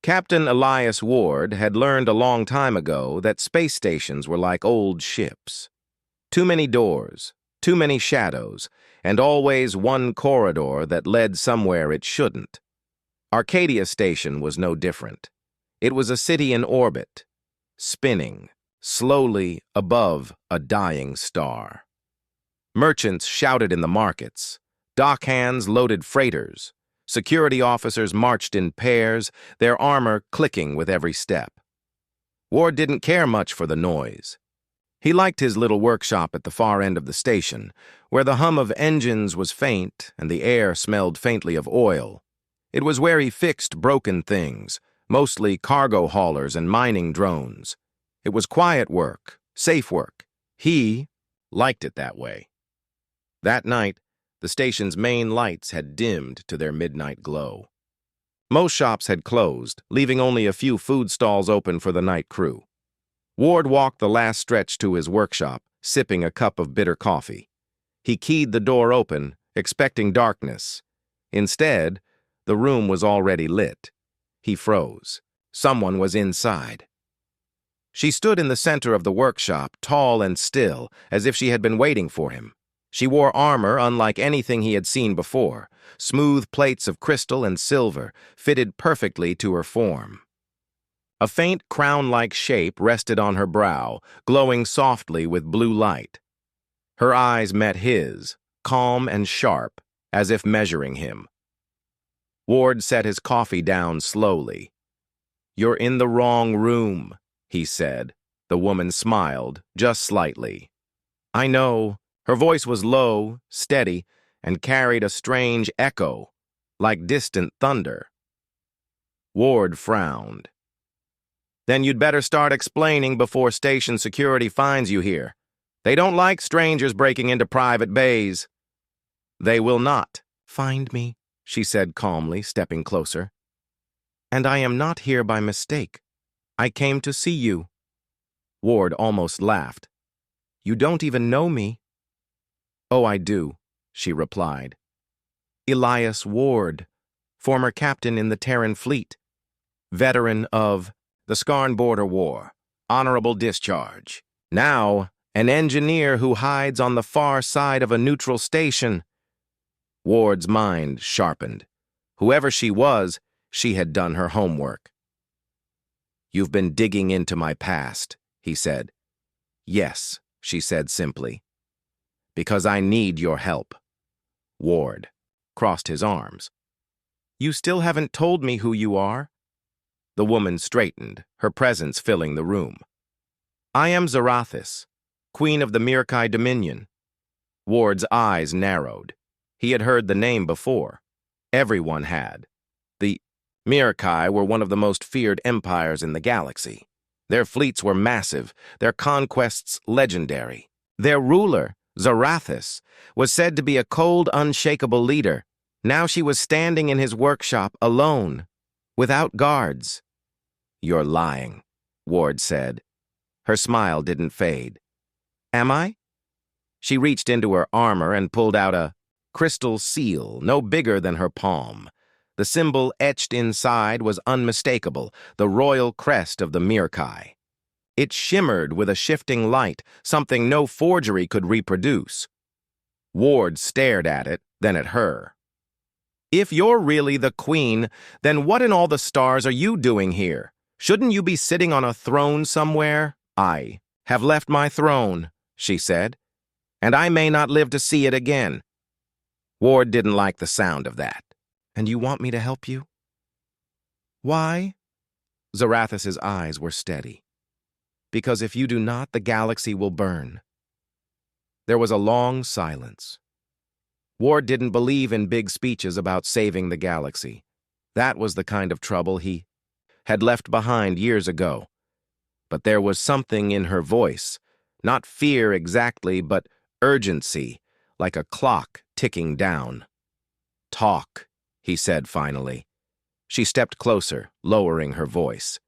Captain Elias Ward had learned a long time ago that space stations were like old ships. Too many doors, too many shadows, and always one corridor that led somewhere it shouldn't. Arcadia Station was no different. It was a city in orbit, spinning, slowly above a dying star. Merchants shouted in the markets. Dockhands loaded freighters. Security officers marched in pairs, their armor clicking with every step. Ward didn't care much for the noise. He liked his little workshop at the far end of the station, where the hum of engines was faint and the air smelled faintly of oil. It was where he fixed broken things, mostly cargo haulers and mining drones. It was quiet work, safe work. He liked it that way. That night, the station's main lights had dimmed to their midnight glow. Most shops had closed, leaving only a few food stalls open for the night crew. Ward walked the last stretch to his workshop, sipping a cup of bitter coffee. He keyed the door open, expecting darkness. Instead, the room was already lit. He froze. Someone was inside. She stood in the center of the workshop, tall and still, as if she had been waiting for him. She wore armor unlike anything he had seen before, smooth plates of crystal and silver, fitted perfectly to her form. A faint crown-like shape rested on her brow, glowing softly with blue light. Her eyes met his, calm and sharp, as if measuring him. Ward set his coffee down slowly. "You're in the wrong room," he said. The woman smiled, just slightly. "I know." Her voice was low, steady, and carried a strange echo, like distant thunder. Ward frowned. "Then you'd better start explaining before station security finds you here. They don't like strangers breaking into private bays." "They will not find me," she said calmly, stepping closer. "And I am not here by mistake. I came to see you." Ward almost laughed. "You don't even know me." "Oh, I do," she replied. "Elias Ward, former captain in the Terran fleet, veteran of the Skarn Border War, honorable discharge. Now, an engineer who hides on the far side of a neutral station." Ward's mind sharpened. Whoever she was, she had done her homework. "You've been digging into my past," he said. "Yes," she said simply. "Because I need your help." Ward crossed his arms. "You still haven't told me who you are." The woman straightened, her presence filling the room. "I am Zarathis, Queen of the Mirkai Dominion." Ward's eyes narrowed. He had heard the name before. Everyone had. The Mirkai were one of the most feared empires in the galaxy. Their fleets were massive, their conquests legendary. Their ruler, Zarathis, was said to be a cold, unshakable leader. Now she was standing in his workshop alone, without guards. "You're lying," Ward said. Her smile didn't fade. "Am I?" She reached into her armor and pulled out a crystal seal, no bigger than her palm. The symbol etched inside was unmistakable, the royal crest of the Mirkai. It shimmered with a shifting light, something no forgery could reproduce. Ward stared at it, then at her. "If you're really the queen, then what in all the stars are you doing here? Shouldn't you be sitting on a throne somewhere?" "I have left my throne," she said, "and I may not live to see it again." Ward didn't like the sound of that. "And you want me to help you?" "Why?" Zarathis's eyes were steady. "Because if you do not, the galaxy will burn." There was a long silence. Ward didn't believe in big speeches about saving the galaxy. That was the kind of trouble he had left behind years ago. But there was something in her voice, not fear exactly, but urgency, like a clock ticking down. "Talk," he said finally. She stepped closer, lowering her voice.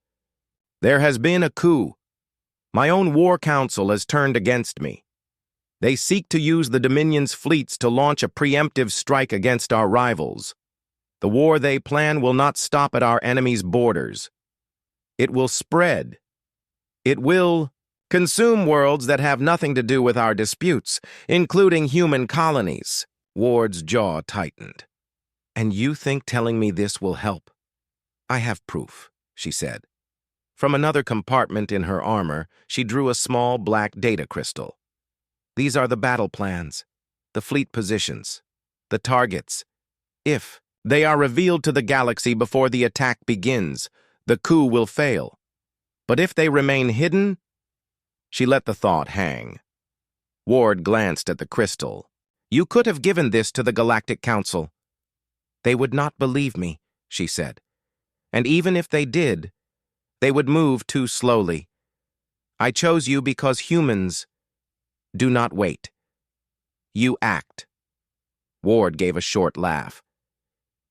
"There has been a coup. My own war council has turned against me. They seek to use the Dominion's fleets to launch a preemptive strike against our rivals." The war they plan will not stop at our enemy's borders. It will spread. It will consume worlds that have nothing to do with our disputes, including human colonies. Ward's jaw tightened. And you think telling me this will help? I have proof, she said. From another compartment in her armor, she drew a small black data crystal. These are the battle plans, the fleet positions, the targets. If they are revealed to the galaxy before the attack begins, the coup will fail. But if they remain hidden, she let the thought hang. Ward glanced at the crystal. You could have given this to the Galactic Council. They would not believe me, she said. And even if they did, they would move too slowly. I chose you because humans do not wait. You act. Ward gave a short laugh.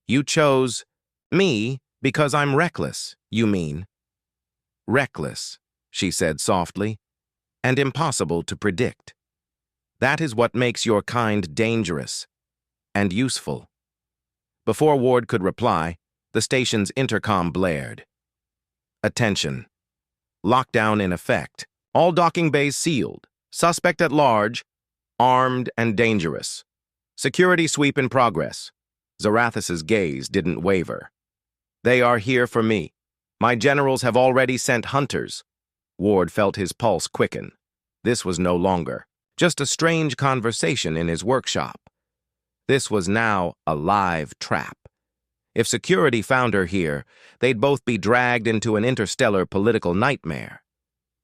You chose me because I'm reckless, you mean? Reckless, she said softly, and impossible to predict. That is what makes your kind dangerous and useful. Before Ward could reply, the station's intercom blared. Attention. Lockdown in effect. All docking bays sealed. Suspect at large, armed and dangerous. Security sweep in progress. Zarathus's gaze didn't waver. They are here for me. My generals have already sent hunters. Ward felt his pulse quicken. This was no longer just a strange conversation in his workshop. This was now a live trap. If security found her here, they'd both be dragged into an interstellar political nightmare.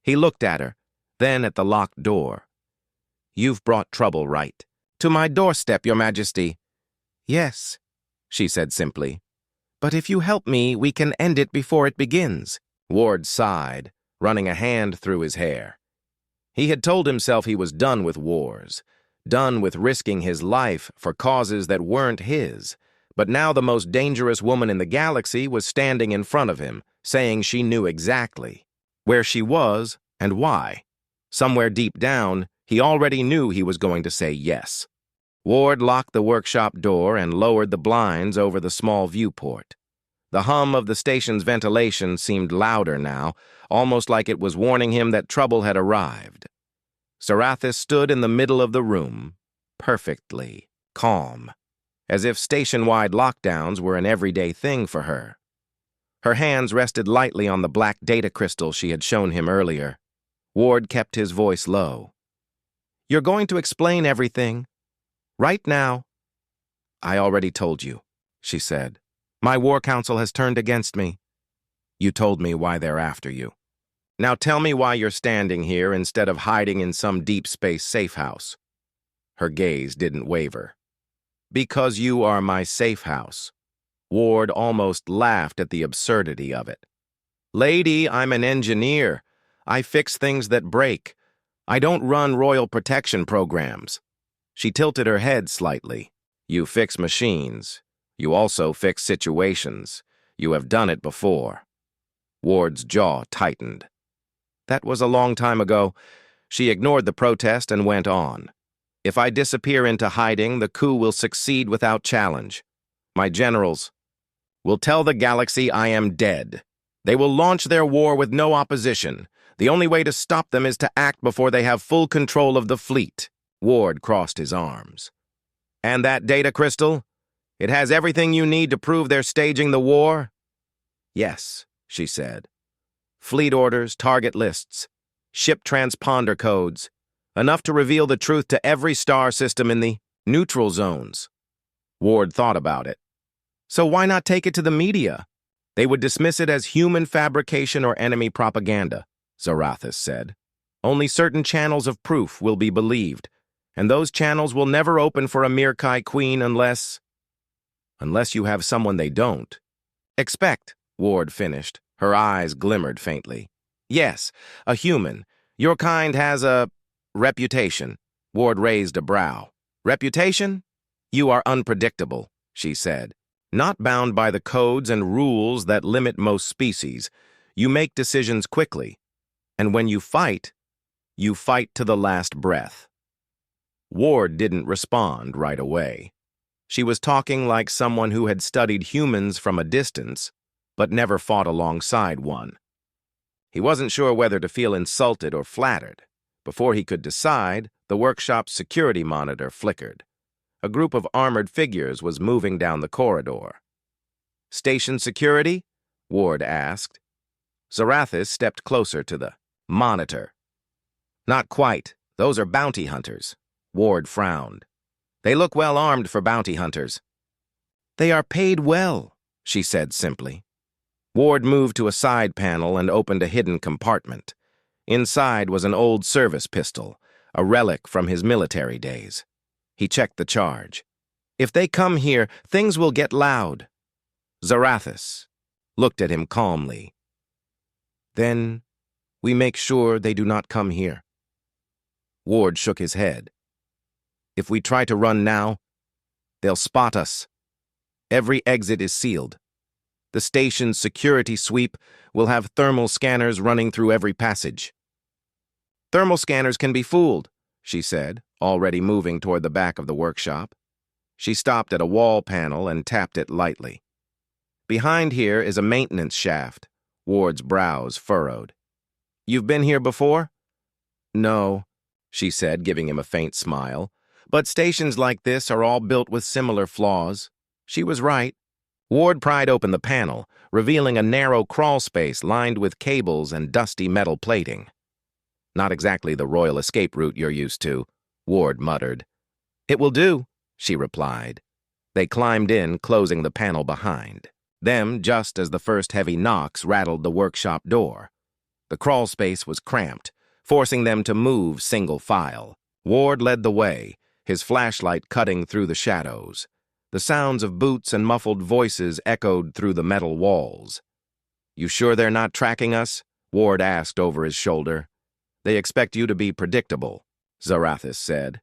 He looked at her, then at the locked door. You've brought trouble, right? To my doorstep, Your Majesty. Yes, she said simply. But if you help me, we can end it before it begins. Ward sighed, running a hand through his hair. He had told himself he was done with wars, done with risking his life for causes that weren't his. But now the most dangerous woman in the galaxy was standing in front of him, saying she knew exactly where she was and why. Somewhere deep down, he already knew he was going to say yes. Ward locked the workshop door and lowered the blinds over the small viewport. The hum of the station's ventilation seemed louder now, almost like it was warning him that trouble had arrived. Zarathus stood in the middle of the room, perfectly calm, as if station-wide lockdowns were an everyday thing for her. Her hands rested lightly on the black data crystal she had shown him earlier. Ward kept his voice low. You're going to explain everything, right now. I already told you, she said. My war council has turned against me. You told me why they're after you. Now tell me why you're standing here instead of hiding in some deep space safe house. Her gaze didn't waver. Because you are my safe house. Ward almost laughed at the absurdity of it. Lady, I'm an engineer. I fix things that break. I don't run royal protection programs. She tilted her head slightly. You fix machines. You also fix situations. You have done it before. Ward's jaw tightened. That was a long time ago. She ignored the protest and went on. If I disappear into hiding, the coup will succeed without challenge. My generals will tell the galaxy I am dead. They will launch their war with no opposition. The only way to stop them is to act before they have full control of the fleet. Ward crossed his arms. And that data crystal? It has everything you need to prove they're staging the war? Yes, she said. Fleet orders, target lists, ship transponder codes, enough to reveal the truth to every star system in the neutral zones. Ward thought about it. So why not take it to the media? They would dismiss it as human fabrication or enemy propaganda, Zarathus said. Only certain channels of proof will be believed, and those channels will never open for a Mirkai queen unless you have someone they don't. Expect, Ward finished. Her eyes glimmered faintly. Yes, a human. Your kind has a reputation. Ward raised a brow. Reputation? You are unpredictable, she said. Not bound by the codes and rules that limit most species. You make decisions quickly. And when you fight to the last breath. Ward didn't respond right away. She was talking like someone who had studied humans from a distance, but never fought alongside one. He wasn't sure whether to feel insulted or flattered. Before he could decide, the workshop's security monitor flickered. A group of armored figures was moving down the corridor. "Station security?" Ward asked. Zarathis stepped closer to the monitor. "Not quite. Those are bounty hunters." Ward frowned. "They look well armed for bounty hunters." "They are paid well," she said simply. Ward moved to a side panel and opened a hidden compartment. Inside was an old service pistol, a relic from his military days. He checked the charge. "If they come here, things will get loud." Zarathis looked at him calmly. "Then we make sure they do not come here." Ward shook his head. "If we try to run now, they'll spot us. Every exit is sealed. The station's security sweep will have thermal scanners running through every passage." "Thermal scanners can be fooled," she said, already moving toward the back of the workshop. She stopped at a wall panel and tapped it lightly. "Behind here is a maintenance shaft." Ward's brows furrowed. "You've been here before?" "No," she said, giving him a faint smile. "But stations like this are all built with similar flaws." She was right. Ward pried open the panel, revealing a narrow crawl space lined with cables and dusty metal plating. "Not exactly the royal escape route you're used to," Ward muttered. "It will do," she replied. They climbed in, closing the panel behind them just as the first heavy knocks rattled the workshop door. The crawl space was cramped, forcing them to move single file. Ward led the way, his flashlight cutting through the shadows. The sounds of boots and muffled voices echoed through the metal walls. "You sure they're not tracking us?" Ward asked over his shoulder. "They expect you to be predictable," Zarathis said.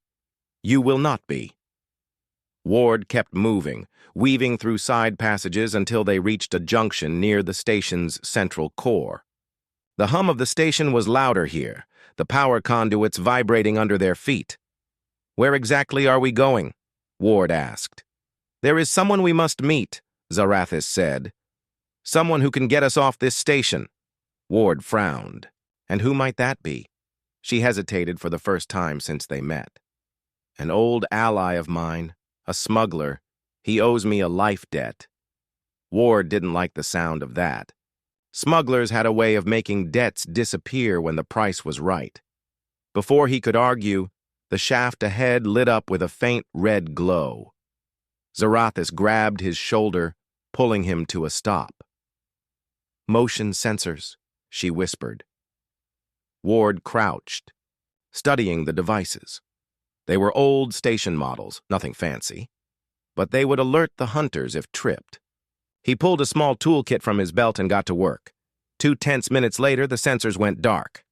"You will not be." Ward kept moving, weaving through side passages until they reached a junction near the station's central core. The hum of the station was louder here, the power conduits vibrating under their feet. "Where exactly are we going?" Ward asked. "There is someone we must meet," Zarathis said. "Someone who can get us off this station." Ward frowned. And who might that be? She hesitated for the first time since they met. "An old ally of mine, a smuggler. He owes me a life debt." Ward didn't like the sound of that. Smugglers had a way of making debts disappear when the price was right. Before he could argue, the shaft ahead lit up with a faint red glow. Zarathis grabbed his shoulder, pulling him to a stop. "Motion sensors," she whispered. Ward crouched, studying the devices. They were old station models, nothing fancy, but they would alert the hunters if tripped. He pulled a small toolkit from his belt and got to work. 2 tense minutes later, the sensors went dark.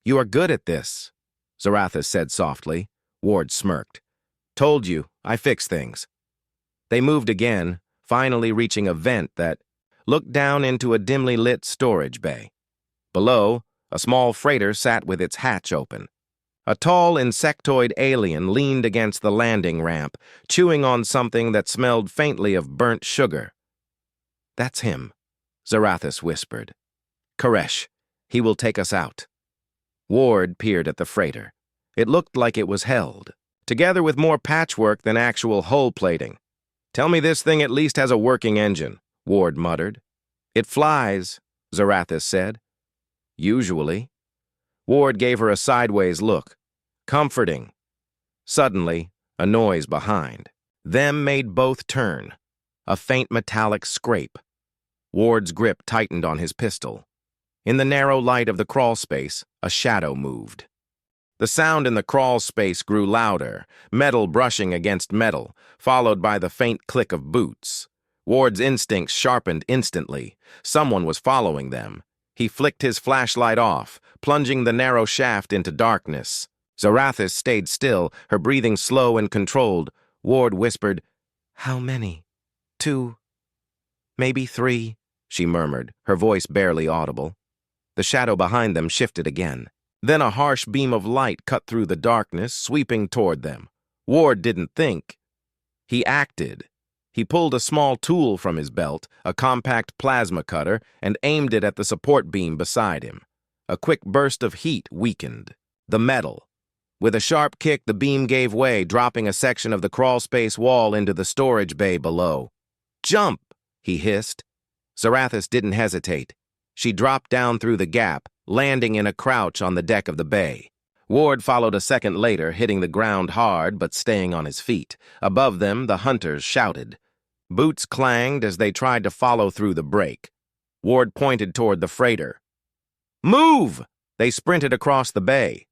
"You are good at this," Zarathis said softly. Ward smirked. "Told you, I fix things." They moved again, finally reaching a vent that looked down into a dimly lit storage bay. Below, a small freighter sat with its hatch open. A tall insectoid alien leaned against the landing ramp, chewing on something that smelled faintly of burnt sugar. "That's him," Zarathis whispered. "Koresh. He will take us out." Ward peered at the freighter. It looked like it was held, together with more patchwork than actual hull plating. "Tell me this thing at least has a working engine," Ward muttered. "It flies," Zarathis said. "Usually." Ward gave her a sideways look. "Comforting." Suddenly, a noise behind them made both turn. A faint metallic scrape. Ward's grip tightened on his pistol. In the narrow light of the crawl space, a shadow moved. The sound in the crawl space grew louder, metal brushing against metal, followed by the faint click of boots. Ward's instincts sharpened instantly. Someone was following them. He flicked his flashlight off, plunging the narrow shaft into darkness. Zarathis stayed still, her breathing slow and controlled. Ward whispered, "How many? 2, maybe 3, she murmured, her voice barely audible. The shadow behind them shifted again. Then a harsh beam of light cut through the darkness, sweeping toward them. Ward didn't think. He acted. He pulled a small tool from his belt, a compact plasma cutter, and aimed it at the support beam beside him. A quick burst of heat weakened the metal. With a sharp kick, the beam gave way, dropping a section of the crawlspace wall into the storage bay below. "Jump!" he hissed. Zarathis didn't hesitate. She dropped down through the gap, landing in a crouch on the deck of the bay. Ward followed a second later, hitting the ground hard but staying on his feet. Above them, the hunters shouted. Boots clanged as they tried to follow through the break. Ward pointed toward the freighter. "Move!" They sprinted across the bay.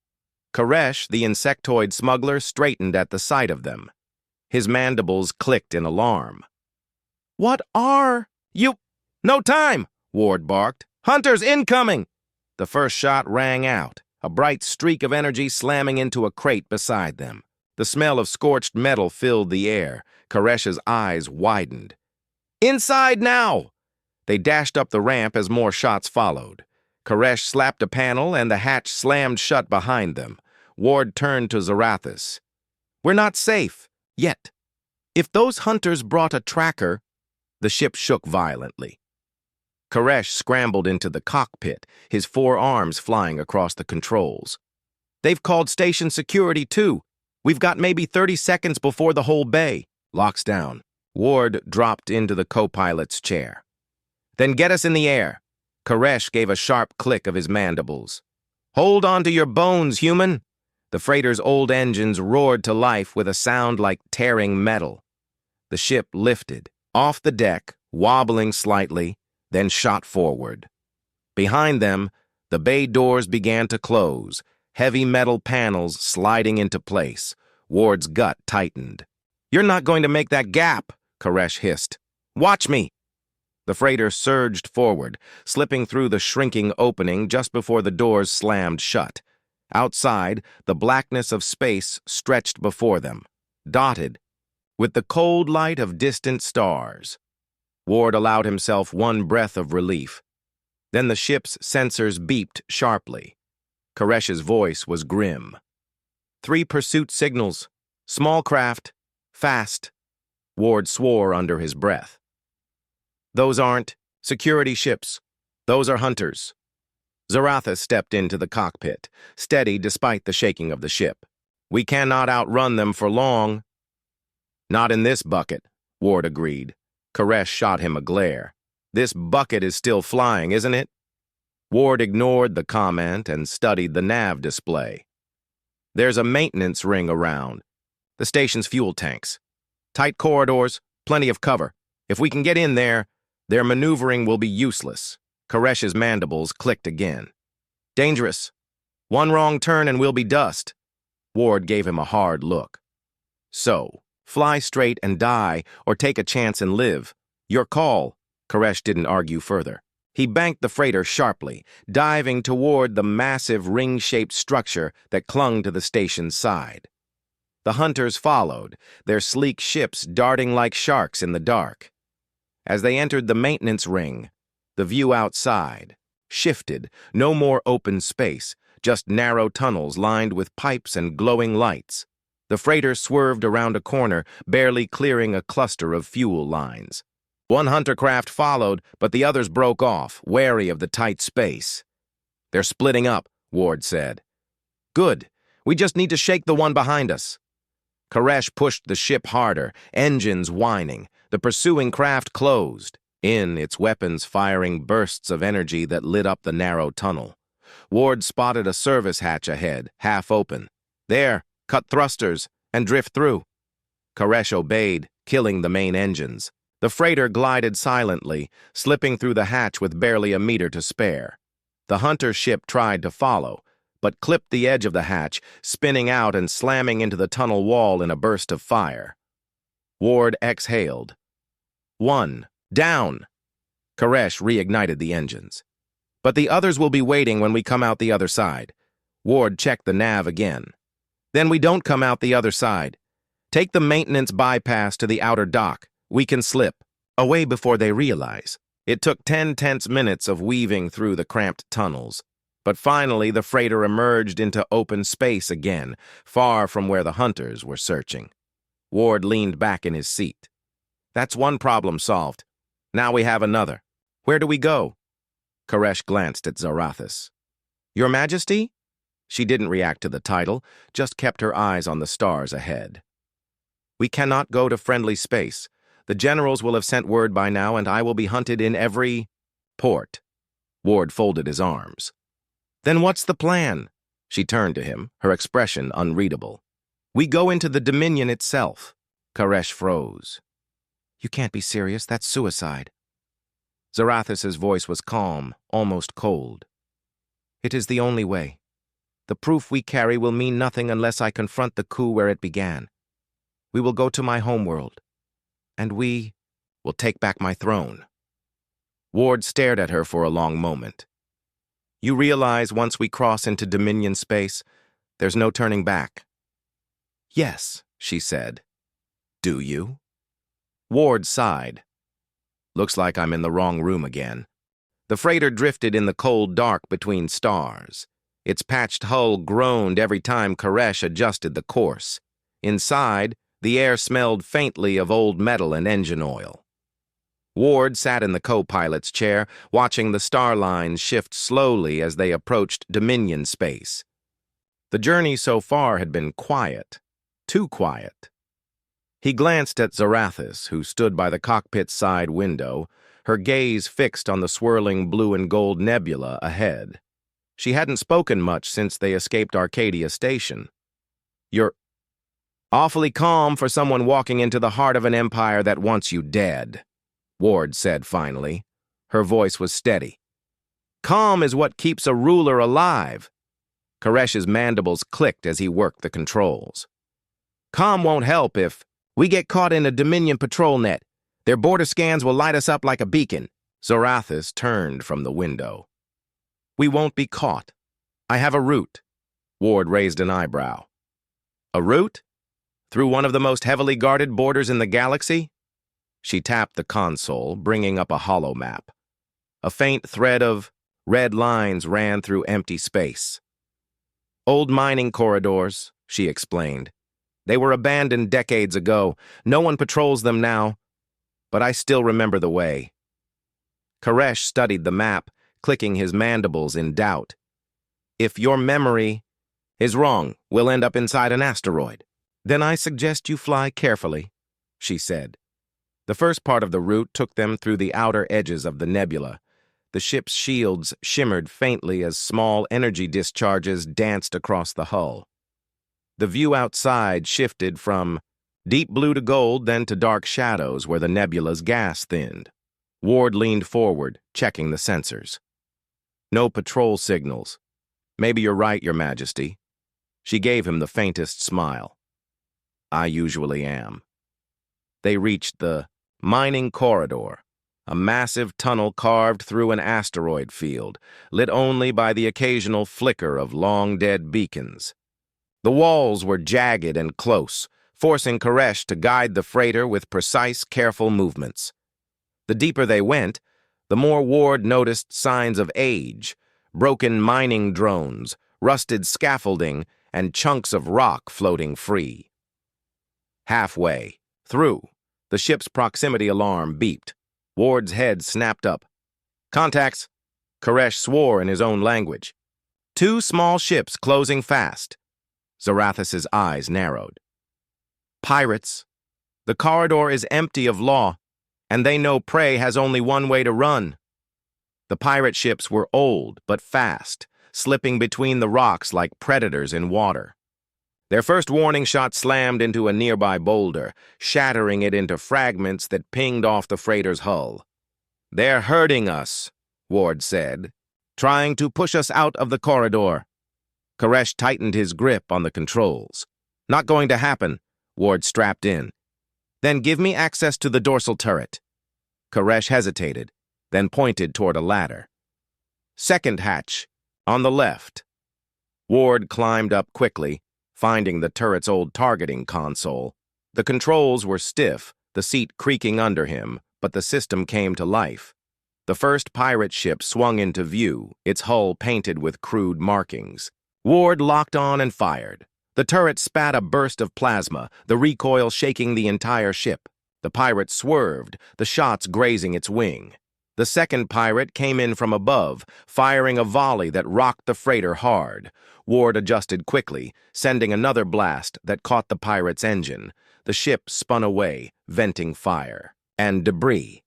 Koresh, the insectoid smuggler, straightened at the sight of them. His mandibles clicked in alarm. "What are you—" "No time!" Ward barked. "Hunters incoming!" The first shot rang out, a bright streak of energy slamming into a crate beside them. The smell of scorched metal filled the air. Koresh's eyes widened. "Inside now!" They dashed up the ramp as more shots followed. Koresh slapped a panel and the hatch slammed shut behind them. Ward turned to Zarathis. "We're not safe. Yet. If those hunters brought a tracker—" The ship shook violently. Koresh scrambled into the cockpit, his 4 arms flying across the controls. "They've called station security, too. We've got maybe 30 seconds before the whole bay." Locks down. Ward dropped into the co-pilot's chair. "Then get us in the air." Koresh gave a sharp click of his mandibles. "Hold on to your bones, human." The freighter's old engines roared to life with a sound like tearing metal. The ship lifted, off the deck, wobbling slightly, then shot forward. Behind them, the bay doors began to close, heavy metal panels sliding into place. Ward's gut tightened. "You're not going to make that gap," Koresh hissed. "Watch me." The freighter surged forward, slipping through the shrinking opening just before the doors slammed shut. Outside, the blackness of space stretched before them, dotted with the cold light of distant stars. Ward allowed himself one breath of relief. Then the ship's sensors beeped sharply. Koresh's voice was grim. 3 pursuit signals. Small craft. Fast. Ward swore under his breath. "Those aren't security ships. Those are hunters." Zarathis stepped into the cockpit, steady despite the shaking of the ship. "We cannot outrun them for long." "Not in this bucket," Ward agreed. Koresh shot him a glare. "This bucket is still flying, isn't it?" Ward ignored the comment and studied the nav display. "There's a maintenance ring around. The station's fuel tanks. Tight corridors, plenty of cover. If we can get in there, their maneuvering will be useless." Koresh's mandibles clicked again. "Dangerous. One wrong turn and we'll be dust." Ward gave him a hard look. "So, fly straight and die, or take a chance and live. Your call." Koresh didn't argue further. He banked the freighter sharply, diving toward the massive ring-shaped structure that clung to the station's side. The hunters followed, their sleek ships darting like sharks in the dark. As they entered the maintenance ring, the view outside shifted. No more open space, just narrow tunnels lined with pipes and glowing lights. The freighter swerved around a corner, barely clearing a cluster of fuel lines. One hunter craft followed, but the others broke off, wary of the tight space. "They're splitting up," Ward said. "Good. We just need to shake the one behind us." Koresh pushed the ship harder, engines whining. The pursuing craft closed in, its weapons firing bursts of energy that lit up the narrow tunnel. Ward spotted a service hatch ahead, half open. "There, cut thrusters and drift through." Koresh obeyed, killing the main engines. The freighter glided silently, slipping through the hatch with barely a meter to spare. The hunter ship tried to follow, but clipped the edge of the hatch, spinning out and slamming into the tunnel wall in a burst of fire. Ward exhaled. "One. Down." Koresh reignited the engines. "But the others will be waiting when we come out the other side." Ward checked the nav again. "Then we don't come out the other side. Take the maintenance bypass to the outer dock. We can slip away before they realize." It took 10 tense minutes of weaving through the cramped tunnels. But finally, the freighter emerged into open space again, far from where the hunters were searching. Ward leaned back in his seat. That's one problem solved. Now we have another. Where do we go? Koresh glanced at Zarathis. Your Majesty? She didn't react to the title, just kept her eyes on the stars ahead. We cannot go to friendly space. The generals will have sent word by now, and I will be hunted in every port. Ward folded his arms. Then what's the plan? She turned to him, her expression unreadable. We go into the Dominion itself. Koresh froze. You can't be serious, that's suicide. Zarathis's voice was calm, almost cold. It is the only way. The proof we carry will mean nothing unless I confront the coup where it began. We will go to my homeworld, and we will take back my throne. Ward stared at her for a long moment. You realize once we cross into Dominion space, there's no turning back. Yes, she said. Do you? Ward sighed. Looks like I'm in the wrong room again. The freighter drifted in the cold dark between stars. Its patched hull groaned every time Koresh adjusted the course. Inside, the air smelled faintly of old metal and engine oil. Ward sat in the co-pilot's chair, watching the star lines shift slowly as they approached Dominion space. The journey so far had been quiet, too quiet. He glanced at Zarathis, who stood by the cockpit's side window, her gaze fixed on the swirling blue and gold nebula ahead. She hadn't spoken much since they escaped Arcadia Station. You're awfully calm for someone walking into the heart of an empire that wants you dead, Ward said finally. Her voice was steady. Calm is what keeps a ruler alive. Koresh's mandibles clicked as he worked the controls. Calm won't help if we get caught in a Dominion patrol net. Their border scans will light us up like a beacon. Zarathis turned from the window. We won't be caught. I have a route. Ward raised an eyebrow. A route? Through one of the most heavily guarded borders in the galaxy? She tapped the console, bringing up a holo map. A faint thread of red lines ran through empty space. Old mining corridors, she explained. They were abandoned decades ago. No one patrols them now, but I still remember the way. Koresh studied the map, clicking his mandibles in doubt. If your memory is wrong, we'll end up inside an asteroid. Then I suggest you fly carefully, she said. The first part of the route took them through the outer edges of the nebula. The ship's shields shimmered faintly as small energy discharges danced across the hull. The view outside shifted from deep blue to gold, then to dark shadows where the nebula's gas thinned. Ward leaned forward, checking the sensors. No patrol signals. Maybe you're right, Your Majesty. She gave him the faintest smile. I usually am. They reached the mining corridor, a massive tunnel carved through an asteroid field, lit only by the occasional flicker of long-dead beacons. The walls were jagged and close, forcing Koresh to guide the freighter with precise, careful movements. The deeper they went, the more Ward noticed signs of age, broken mining drones, rusted scaffolding, and chunks of rock floating free. Halfway through, the ship's proximity alarm beeped. Ward's head snapped up. Contacts! Koresh swore in his own language. 2 small ships closing fast. Zarathis's eyes narrowed. Pirates. The corridor is empty of law, and they know prey has only one way to run. The pirate ships were old but fast, slipping between the rocks like predators in water. Their first warning shot slammed into a nearby boulder, shattering it into fragments that pinged off the freighter's hull. They're hurting us, Ward said, trying to push us out of the corridor. Koresh tightened his grip on the controls. Not going to happen, Ward strapped in. Then give me access to the dorsal turret. Koresh hesitated, then pointed toward a ladder. Second hatch, on the left. Ward climbed up quickly, finding the turret's old targeting console. The controls were stiff, the seat creaking under him, but the system came to life. The first pirate ship swung into view, its hull painted with crude markings. Ward locked on and fired. The turret spat a burst of plasma, the recoil shaking the entire ship. The pirate swerved, the shots grazing its wing. The second pirate came in from above, firing a volley that rocked the freighter hard. Ward adjusted quickly, sending another blast that caught the pirate's engine. The ship spun away, venting fire and debris.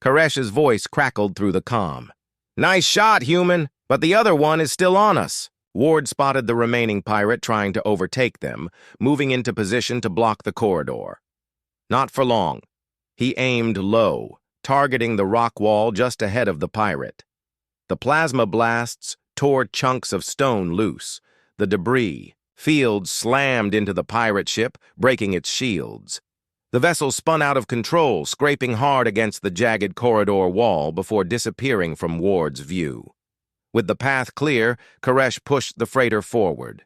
Koresh's voice crackled through the comm. "Nice shot, human, but the other one is still on us." Ward spotted the remaining pirate trying to overtake them, moving into position to block the corridor. Not for long. He aimed low, targeting the rock wall just ahead of the pirate. The plasma blasts tore chunks of stone loose. The debris, fields slammed into the pirate ship, breaking its shields. The vessel spun out of control, scraping hard against the jagged corridor wall before disappearing from Ward's view. With the path clear, Koresh pushed the freighter forward.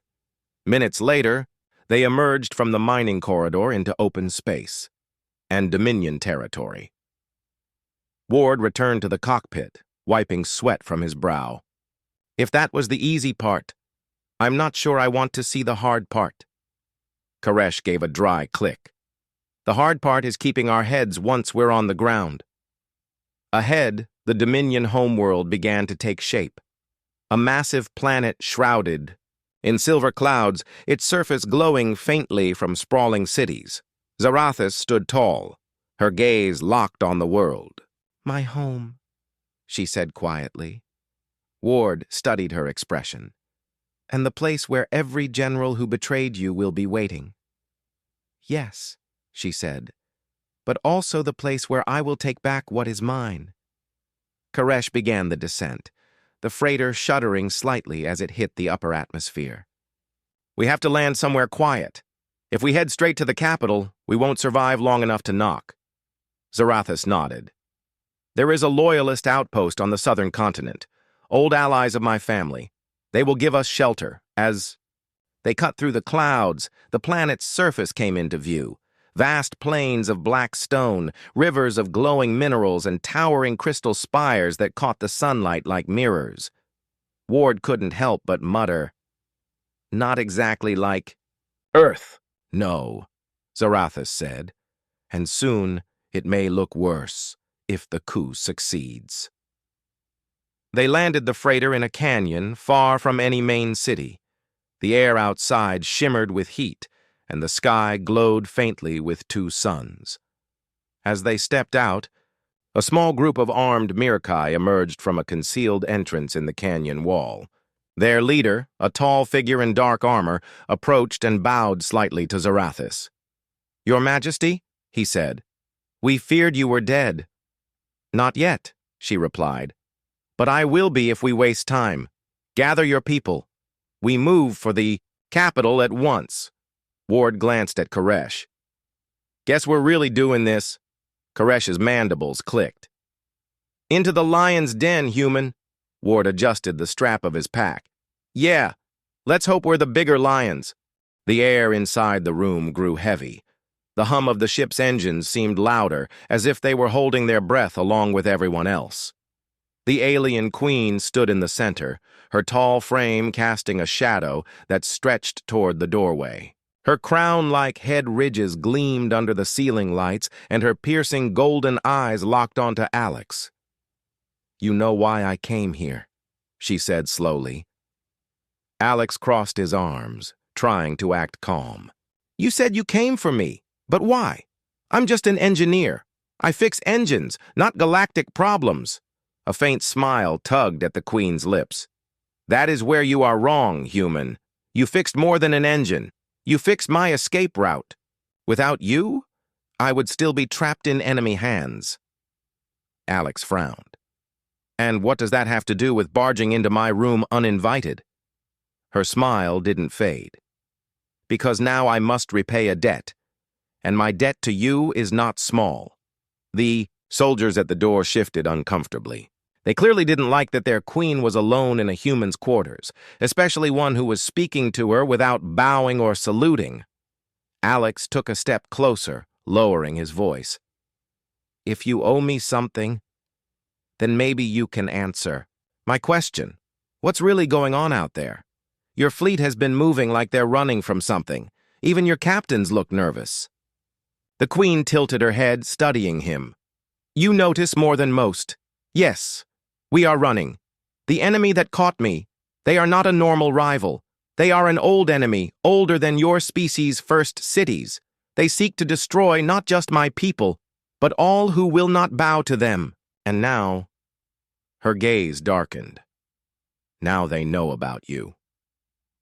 Minutes later, they emerged from the mining corridor into open space and Dominion territory. Ward returned to the cockpit, wiping sweat from his brow. "If that was the easy part, I'm not sure I want to see the hard part." Koresh gave a dry click. "The hard part is keeping our heads once we're on the ground." Ahead, the Dominion homeworld began to take shape. A massive planet shrouded in silver clouds, its surface glowing faintly from sprawling cities. Zarathis stood tall, her gaze locked on the world. "My home," she said quietly. Ward studied her expression. "And the place where every general who betrayed you will be waiting." "Yes," she said, "but also the place where I will take back what is mine." Koresh began the descent, the freighter shuddering slightly as it hit the upper atmosphere. "We have to land somewhere quiet. If we head straight to the capital, we won't survive long enough to knock." Zarathis nodded. "There is a loyalist outpost on the southern continent, old allies of my family. They will give us shelter, as..." They cut through the clouds. The planet's surface came into view. Vast plains of black stone, rivers of glowing minerals, and towering crystal spires that caught the sunlight like mirrors. Ward couldn't help but mutter, "Not exactly like Earth." "No," Zarathis said, "and soon it may look worse if the coup succeeds." They landed the freighter in a canyon far from any main city. The air outside shimmered with heat, and the sky glowed faintly with two suns. As they stepped out, a small group of armed Mirakai emerged from a concealed entrance in the canyon wall. Their leader, a tall figure in dark armor, approached and bowed slightly to Zarathis. "Your Majesty," he said, "we feared you were dead." "Not yet," she replied, "but I will be if we waste time. Gather your people. We move for the capital at once." Ward glanced at Koresh. "Guess we're really doing this." Koresh's mandibles clicked. "Into the lion's den, human." Ward adjusted the strap of his pack. "Yeah, let's hope we're the bigger lions." The air inside the room grew heavy. The hum of the ship's engines seemed louder, as if they were holding their breath along with everyone else. The alien queen stood in the center, her tall frame casting a shadow that stretched toward the doorway. Her crown-like head ridges gleamed under the ceiling lights, and her piercing golden eyes locked onto Alex. "You know why I came here," she said slowly. Alex crossed his arms, trying to act calm. "You said you came for me, but why? I'm just an engineer. I fix engines, not galactic problems." A faint smile tugged at the Queen's lips. "That is where you are wrong, human. You fixed more than an engine. You fixed my escape route. Without you, I would still be trapped in enemy hands." Alex frowned. "And what does that have to do with barging into my room uninvited?" Her smile didn't fade. "Because now I must repay a debt, and my debt to you is not small." The soldiers at the door shifted uncomfortably. They clearly didn't like that their queen was alone in a human's quarters, especially one who was speaking to her without bowing or saluting. Alex took a step closer, lowering his voice. "If you owe me something, then maybe you can answer my question. What's really going on out there? Your fleet has been moving like they're running from something. Even your captains look nervous." The Queen tilted her head, studying him. "You notice more than most. Yes, we are running. The enemy that caught me, they are not a normal rival. They are an old enemy, older than your species' first cities. They seek to destroy not just my people, but all who will not bow to them. And now..." Her gaze darkened. "Now they know about you."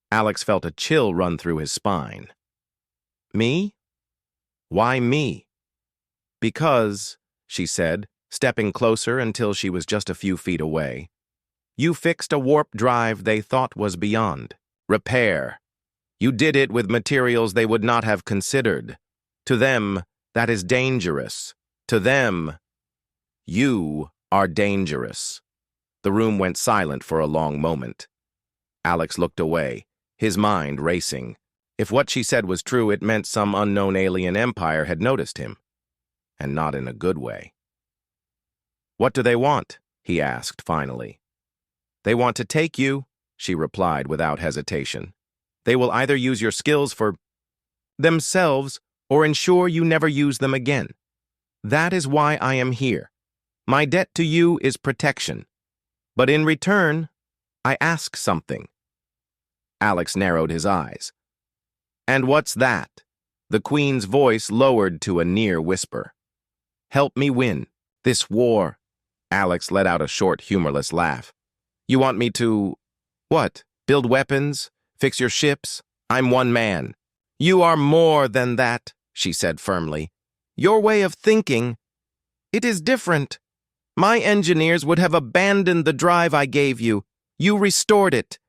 Alex felt a chill run through his spine. "Me? Why me?" "Because," she said, stepping closer until she was just a few feet away, "you fixed a warp drive they thought was beyond repair. You did it with materials they would not have considered. To them, that is dangerous. To them, you are dangerous." The room went silent for a long moment. Alex looked away, his mind racing. If what she said was true, it meant some unknown alien empire had noticed him, and not in a good way. "What do they want?" he asked finally. "They want to take you," she replied without hesitation. "They will either use your skills for themselves or ensure you never use them again. That is why I am here. My debt to you is protection. But in return, I ask something." Alex narrowed his eyes. "And what's that?" The Queen's voice lowered to a near whisper. "Help me win this war." Alex let out a short, humorless laugh. "You want me to, what, build weapons? Fix your ships? I'm one man." "You are more than that," she said firmly. "Your way of thinking, it is different. My engineers would have abandoned the drive I gave you. You restored it.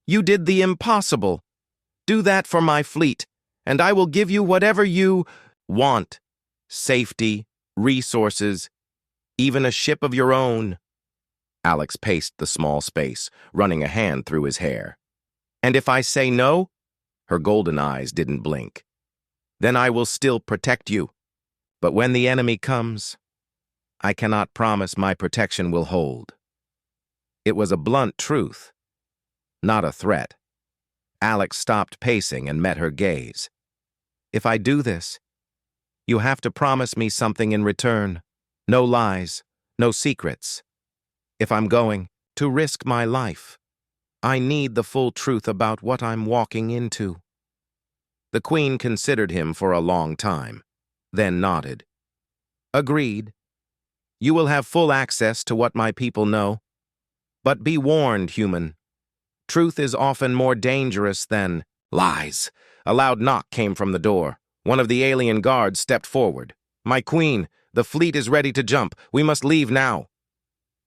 You did the impossible. Do that for my fleet, and I will give you whatever you want. Safety, resources, even a ship of your own." Alex paced the small space, running a hand through his hair. "And if I say no?" Her golden eyes didn't blink. "Then I will still protect you. But when the enemy comes, I cannot promise my protection will hold." It was a blunt truth, not a threat. Alex stopped pacing and met her gaze. "If I do this, you have to promise me something in return. No lies, no secrets. If I'm going to risk my life, I need the full truth about what I'm walking into." The Queen considered him for a long time, then nodded. "Agreed. You will have full access to what my people know. But be warned, human. Truth is often more dangerous than lies." A loud knock came from the door. One of the alien guards stepped forward. "My queen, the fleet is ready to jump. We must leave now."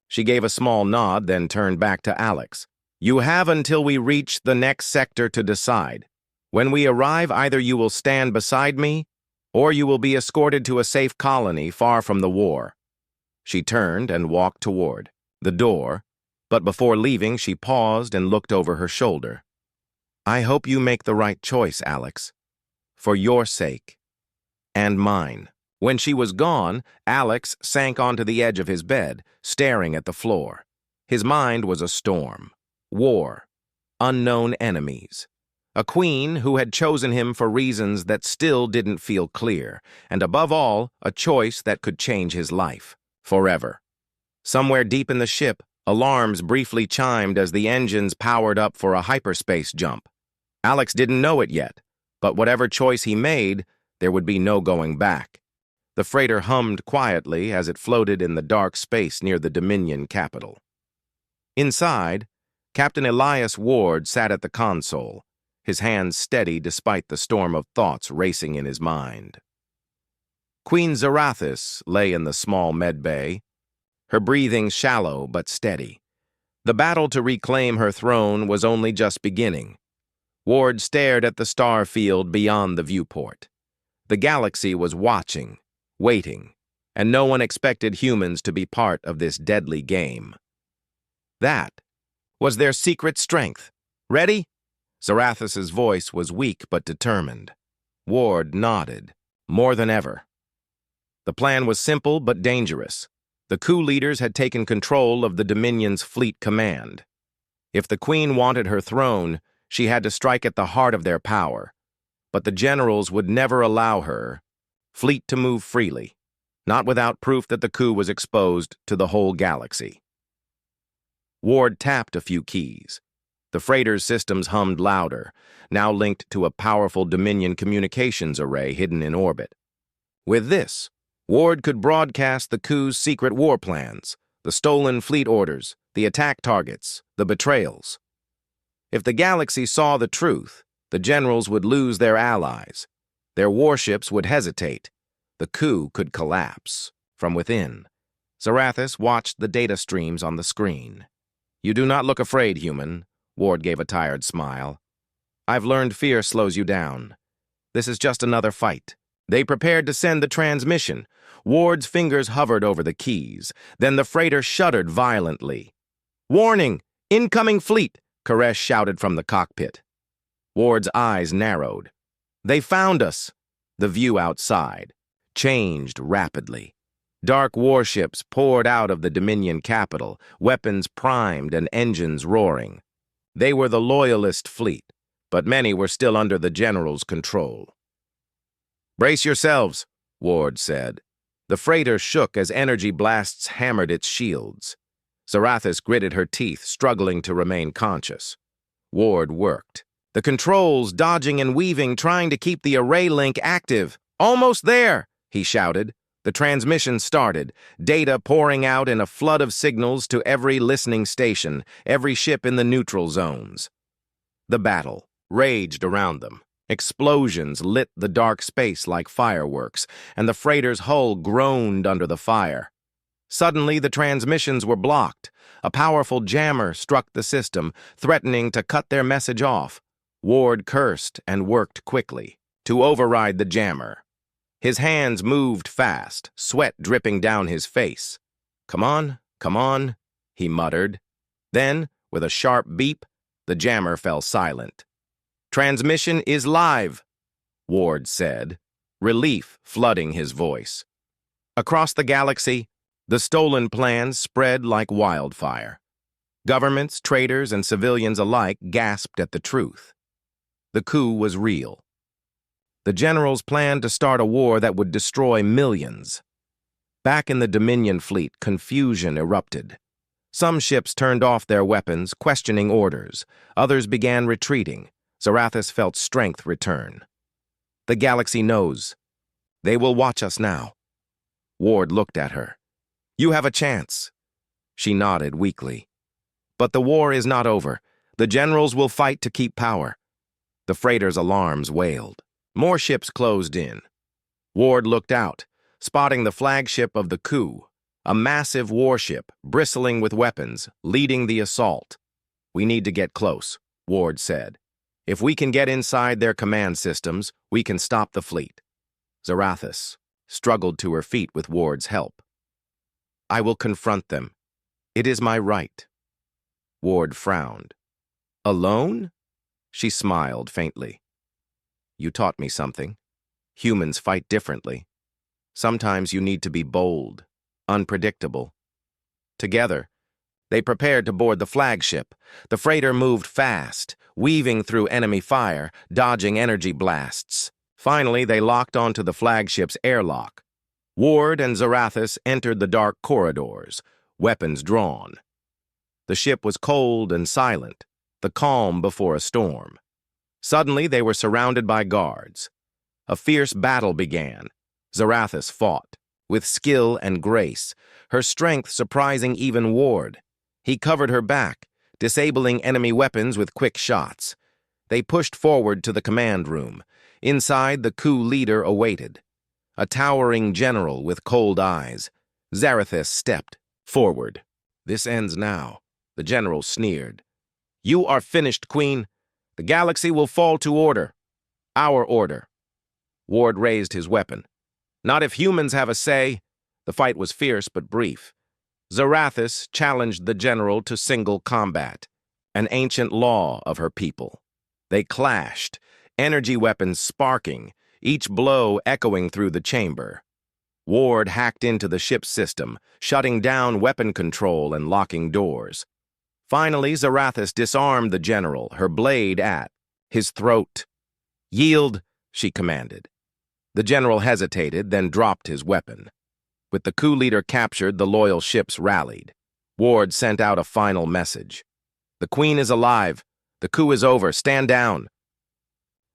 She gave a small nod, then turned back to Alex. "You have until we reach the next sector to decide. When we arrive, either you will stand beside me, or you will be escorted to a safe colony far from the war." She turned and walked toward the door, but before leaving, she paused and looked over her shoulder. "I hope you make the right choice, Alex. For your sake. And mine." When she was gone, Alex sank onto the edge of his bed, staring at the floor. His mind was a storm. War. Unknown enemies. A queen who had chosen him for reasons that still didn't feel clear, and above all, a choice that could change his life. Forever. Somewhere deep in the ship, alarms briefly chimed as the engines powered up for a hyperspace jump. Alex didn't know it yet, but whatever choice he made, there would be no going back. The freighter hummed quietly as it floated in the dark space near the Dominion capital. Inside, Captain Elias Ward sat at the console, his hands steady despite the storm of thoughts racing in his mind. Queen Zarathis lay in the small medbay, her breathing shallow but steady. The battle to reclaim her throne was only just beginning. Ward stared at the star field beyond the viewport. The galaxy was watching, waiting, and no one expected humans to be part of this deadly game. That was their secret strength. "Ready?" Zarathis's voice was weak but determined. Ward nodded, more than ever. The plan was simple but dangerous. The coup leaders had taken control of the Dominion's fleet command. If the Queen wanted her throne, She had to strike at the heart of their power. But the generals would never allow her fleet to move freely, not without proof that the coup was exposed to the whole galaxy. Ward tapped a few keys. The freighter's systems hummed louder, now linked to a powerful Dominion communications array hidden in orbit. With this, Ward could broadcast the coup's secret war plans, the stolen fleet orders, the attack targets, the betrayals. If the galaxy saw the truth, the generals would lose their allies. Their warships would hesitate. The coup could collapse. From within, Zarathus watched the data streams on the screen. "You do not look afraid, human," Ward gave a tired smile. "I've learned fear slows you down. This is just another fight." They prepared to send the transmission. Ward's fingers hovered over the keys. Then the freighter shuddered violently. "Warning! Incoming fleet!" Koresh shouted from the cockpit. Ward's eyes narrowed. "They found us!" The view outside changed rapidly. Dark warships poured out of the Dominion capital, weapons primed and engines roaring. They were the loyalist fleet, but many were still under the general's control. "Brace yourselves," Ward said. The freighter shook as energy blasts hammered its shields. Zarathus gritted her teeth, struggling to remain conscious. Ward worked. The controls dodging and weaving, trying to keep the array link active. "Almost there!" he shouted. The transmission started, data pouring out in a flood of signals to every listening station, every ship in the neutral zones. The battle raged around them. Explosions lit the dark space like fireworks, and the freighter's hull groaned under the fire. Suddenly, the transmissions were blocked. A powerful jammer struck the system, threatening to cut their message off. Ward cursed and worked quickly to override the jammer. His hands moved fast, sweat dripping down his face. Come on," he muttered. Then, with a sharp beep, the jammer fell silent. "Transmission is live," Ward said, relief flooding his voice. Across the galaxy, the stolen plans spread like wildfire. Governments, traders, and civilians alike gasped at the truth. The coup was real. The generals planned to start a war that would destroy millions. Back in the Dominion fleet, confusion erupted. Some ships turned off their weapons, questioning orders. Others began retreating. Zarathus felt strength return. "The galaxy knows. They will watch us now." Ward looked at her. "You have a chance." She nodded weakly. "But the war is not over. The generals will fight to keep power." The freighter's alarms wailed. More ships closed in. Ward looked out, spotting the flagship of the coup, a massive warship bristling with weapons, leading the assault. "We need to get close," Ward said. "If we can get inside their command systems, we can stop the fleet." Zarathus struggled to her feet with Ward's help. "I will confront them. It is my right." Ward frowned. "Alone?" She smiled faintly. "You taught me something. Humans fight differently. Sometimes you need to be bold, unpredictable." Together, they prepared to board the flagship. The freighter moved fast, weaving through enemy fire, dodging energy blasts. Finally, they locked onto the flagship's airlock. Ward and Zarathus entered the dark corridors, weapons drawn. The ship was cold and silent, the calm before a storm. Suddenly, they were surrounded by guards. A fierce battle began. Zarathus fought, with skill and grace, her strength surprising even Ward. He covered her back, disabling enemy weapons with quick shots. They pushed forward to the command room. Inside, the coup leader awaited. A towering general with cold eyes. Zarathus stepped forward. "This ends now," the general sneered. "You are finished, Queen. The galaxy will fall to order. Our order." Ward raised his weapon. "Not if humans have a say." The fight was fierce but brief. Zarathus challenged the general to single combat, an ancient law of her people. They clashed, energy weapons sparking, each blow echoing through the chamber. Ward hacked into the ship's system, shutting down weapon control and locking doors. Finally, Zarathus disarmed the general, her blade at his throat. "Yield," she commanded. The general hesitated, then dropped his weapon. With the coup leader captured, the loyal ships rallied. Ward sent out a final message. "The Queen is alive. The coup is over. Stand down."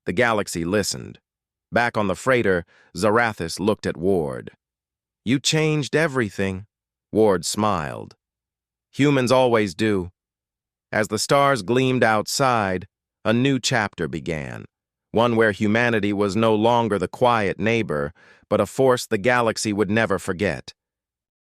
The galaxy listened. Back on the freighter, Zarathus looked at Ward. "You changed everything." Ward smiled. "Humans always do." As the stars gleamed outside, a new chapter began, one where humanity was no longer the quiet neighbor, but a force the galaxy would never forget.